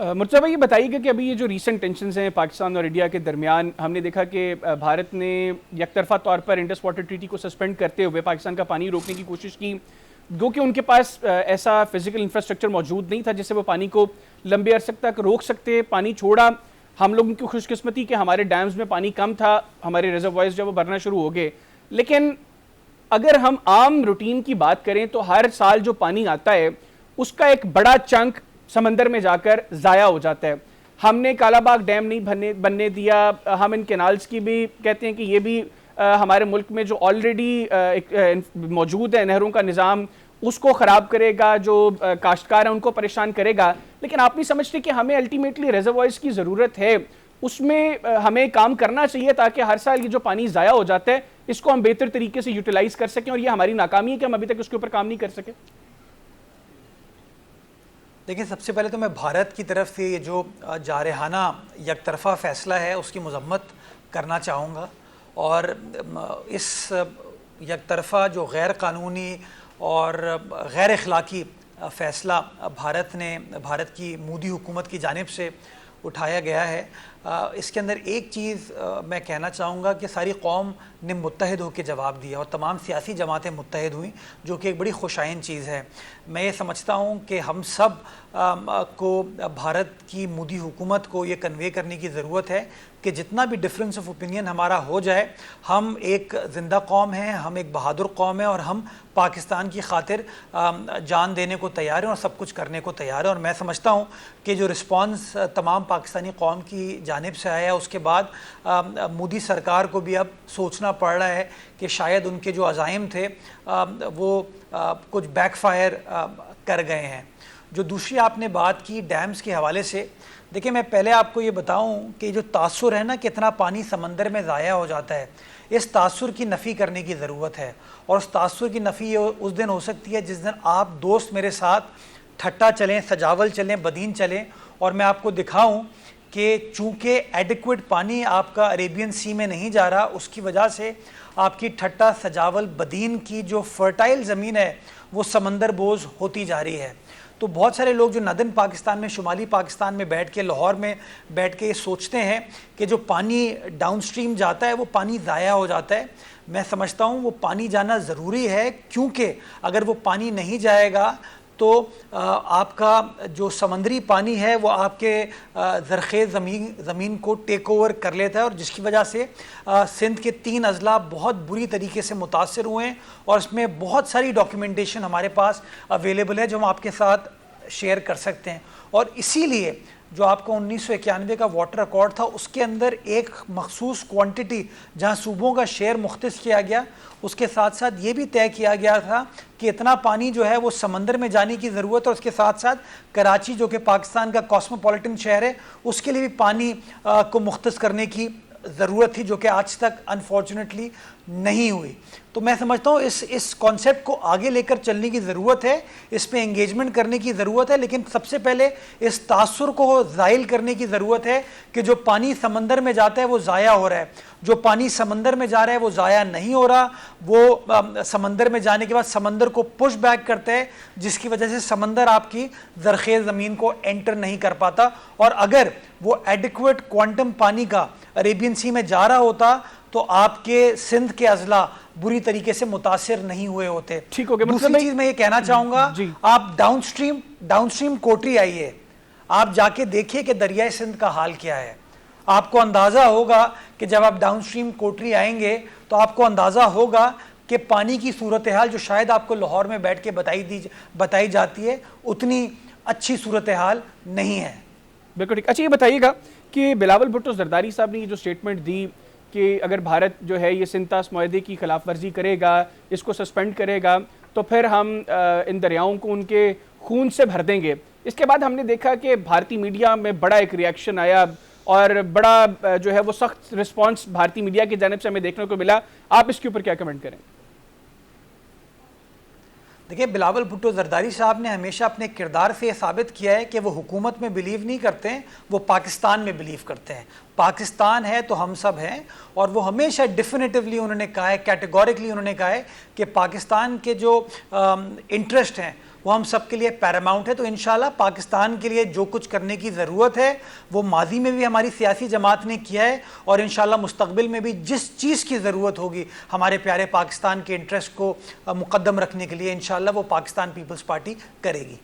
مرتضیٰ بھائی یہ بتائیے گا کہ ابھی یہ جو ریسنٹ ٹینشنز ہیں پاکستان اور انڈیا کے درمیان، ہم نے دیکھا کہ بھارت نے یک طرفہ طور پر انڈس واٹر ٹریٹی کو سسپینڈ کرتے ہوئے پاکستان کا پانی روکنے کی کوشش کی، گو کہ ان کے پاس ایسا فزیکل انفراسٹرکچر موجود نہیں تھا جس سے وہ پانی کو لمبے عرصے تک روک سکتے. پانی چھوڑا. ہم لوگوں کی خوش قسمتی کہ ہمارے ڈیمز میں پانی کم تھا، ہمارے ریزروائرز جب وہ بھرنا شروع ہو گئے. لیکن اگر ہم عام روٹین کی بات کریں تو ہر سال جو پانی آتا ہے اس کا ایک بڑا چنک سمندر میں جا کر ضائع ہو جاتا ہے. ہم نے کالا باغ ڈیم نہیں بننے دیا. ہم ان کینالز کی بھی کہتے ہیں کہ یہ بھی ہمارے ملک میں جو آلریڈی موجود ہے نہروں کا نظام اس کو خراب کرے گا، جو کاشتکار ہیں ان کو پریشان کرے گا. لیکن آپ نہیں سمجھتے کہ ہمیں الٹیمیٹلی ریزروائرز کی ضرورت ہے، اس میں ہمیں کام کرنا چاہیے تاکہ ہر سال یہ جو پانی ضائع ہو جاتا ہے اس کو ہم بہتر طریقے سے یوٹیلائز کر سکیں؟ اور یہ ہماری ناکامی ہے کہ ہم ابھی تک اس کے اوپر کام نہیں کر سکے. دیکھیں، سب سے پہلے تو میں بھارت کی طرف سے یہ جو جارحانہ یک طرفہ فیصلہ ہے اس کی مذمت کرنا چاہوں گا. اور اس یک طرفہ جو غیر قانونی اور غیر اخلاقی فیصلہ بھارت کی مودی حکومت کی جانب سے اٹھایا گیا ہے، اس کے اندر ایک چیز میں کہنا چاہوں گا کہ ساری قوم نے متحد ہو کے جواب دیا اور تمام سیاسی جماعتیں متحد ہوئیں، جو کہ ایک بڑی خوشائن چیز ہے. میں یہ سمجھتا ہوں کہ ہم سب کو بھارت کی مودی حکومت کو یہ کنوے کرنے کی ضرورت ہے کہ جتنا بھی ڈفرینس آف اوپینین ہمارا ہو جائے، ہم ایک زندہ قوم ہیں، ہم ایک بہادر قوم ہیں اور ہم پاکستان کی خاطر جان دینے کو تیار ہیں اور سب کچھ کرنے کو تیار ہیں. اور میں سمجھتا ہوں کہ جو رسپانس تمام پاکستانی قوم کی جانب سے آیا، اس کے بعد مودی سرکار کو بھی اب سوچنا پڑ رہا ہے کہ شاید ان کے جو عزائم تھے وہ کچھ بیک فائر کر گئے ہیں. جو دوسری آپ نے بات کی ڈیمز کے حوالے سے، دیکھیں میں پہلے آپ کو یہ بتاؤں کہ جو تاثر ہے نا کہ اتنا پانی سمندر میں ضائع ہو جاتا ہے، اس تاثر کی نفی کرنے کی ضرورت ہے. اور اس تاثر کی نفی اس دن ہو سکتی ہے جس دن آپ دوست میرے ساتھ ٹھٹا چلیں، سجاول چلیں، بدین چلیں اور میں آپ کو دکھاؤں کہ چونکہ ایڈیکویٹ پانی آپ کا عریبین سی میں نہیں جا رہا، اس کی وجہ سے آپ کی ٹھٹا سجاول بدین کی جو فرٹائل زمین ہے وہ سمندر بوز ہوتی جا رہی ہے. تو بہت سارے لوگ جو ندن پاکستان میں، شمالی پاکستان میں بیٹھ کے، لاہور میں بیٹھ کے یہ سوچتے ہیں کہ جو پانی ڈاؤن سٹریم جاتا ہے وہ پانی ضائع ہو جاتا ہے. میں سمجھتا ہوں وہ پانی جانا ضروری ہے، کیونکہ اگر وہ پانی نہیں جائے گا تو آپ کا جو سمندری پانی ہے وہ آپ کے زرخیز زمین کو ٹیک اوور کر لیتا ہے، اور جس کی وجہ سے سندھ کے 3 اضلاع بہت بری طریقے سے متاثر ہوئے ہیں. اور اس میں بہت ساری ڈاکیومنٹیشن ہمارے پاس اویلیبل ہے جو ہم آپ کے ساتھ شیئر کر سکتے ہیں. اور اسی لیے جو آپ کو 1991 کا واٹر ایکارڈ تھا، اس کے اندر ایک مخصوص کوانٹٹی جہاں صوبوں کا شیئر مختص کیا گیا، اس کے ساتھ ساتھ یہ بھی طے کیا گیا تھا کہ اتنا پانی جو ہے وہ سمندر میں جانے کی ضرورت ہے. اور اس کے ساتھ ساتھ کراچی جو کہ پاکستان کا کاسموپولیٹن شہر ہے، اس کے لیے بھی پانی کو مختص کرنے کی ضرورت تھی، جو کہ آج تک انفارچونیٹلی نہیں ہوئی. تو میں سمجھتا ہوں اس کانسیپٹ کو آگے لے کر چلنے کی ضرورت ہے، اس پہ انگیجمنٹ کرنے کی ضرورت ہے. لیکن سب سے پہلے اس تاثر کو زائل کرنے کی ضرورت ہے کہ جو پانی سمندر میں جاتا ہے وہ ضائع ہو رہا ہے. جو پانی سمندر میں جا رہا ہے وہ ضائع نہیں ہو رہا، وہ سمندر میں جانے کے بعد سمندر کو پش بیک کرتا ہے، جس کی وجہ سے سمندر آپ کی زرخیز زمین کو انٹر نہیں کر پاتا. اور اگر وہ ایڈیکویٹ کوانٹم پانی کا عریبین سی میں جا رہا ہوتا تو آپ کے سندھ کے اضلاع بری طریقے سے متاثر نہیں ہوئے ہوتے. ٹھیک ہو گیا. دوسری چیز میں یہ کہنا چاہوں گا، آپ ڈاؤن سٹریم کوٹری آئیے، آپ جا کے دیکھیے کہ دریائے سندھ کا حال کیا ہے. آپ کو اندازہ ہوگا کہ جب آپ ڈاؤن سٹریم کوٹری آئیں گے تو آپ کو اندازہ ہوگا کہ پانی کی صورتحال جو شاید آپ کو لاہور میں بیٹھ کے بتائی جاتی ہے، اتنی اچھی صورتحال نہیں ہے. بالکل ٹھیک. اچھا یہ بتائیے گا کہ بلاول بھٹو زرداری صاحب نے یہ جو سٹیٹمنٹ دی کہ اگر بھارت جو ہے یہ سنتاس معاہدے کی خلاف ورزی کرے گا، اس کو سسپینڈ کرے گا، تو پھر ہم ان دریاؤں کو ان کے خون سے بھر دیں گے. اس کے بعد ہم نے دیکھا کہ بھارتی میڈیا میں بڑا ایک ریاکشن آیا اور بڑا جو ہے وہ سخت رسپانس بھارتی میڈیا کی جانب سے ہمیں دیکھنے کو ملا. آپ اس کے اوپر کیا کمنٹ کریں؟ دیکھیں، بلاول بھٹو زرداری صاحب نے ہمیشہ اپنے کردار سے یہ ثابت کیا ہے کہ وہ حکومت میں بلیو نہیں کرتے ہیں، وہ پاکستان میں بلیو کرتے ہیں. پاکستان ہے تو ہم سب ہیں. اور وہ ہمیشہ ڈیفینیٹیولی انہوں نے کہا ہے، کیٹیگورکلی انہوں نے کہا ہے کہ پاکستان کے جو انٹرسٹ ہیں وہ ہم سب کے لیے پیراماؤنٹ ہے. تو انشاءاللہ پاکستان کے لیے جو کچھ کرنے کی ضرورت ہے وہ ماضی میں بھی ہماری سیاسی جماعت نے کیا ہے, اور انشاءاللہ مستقبل میں بھی جس چیز کی ضرورت ہوگی ہمارے پیارے پاکستان کے انٹرسٹ کو مقدم رکھنے کے لیے انشاءاللہ وہ پاکستان پیپلز پارٹی کرے گی.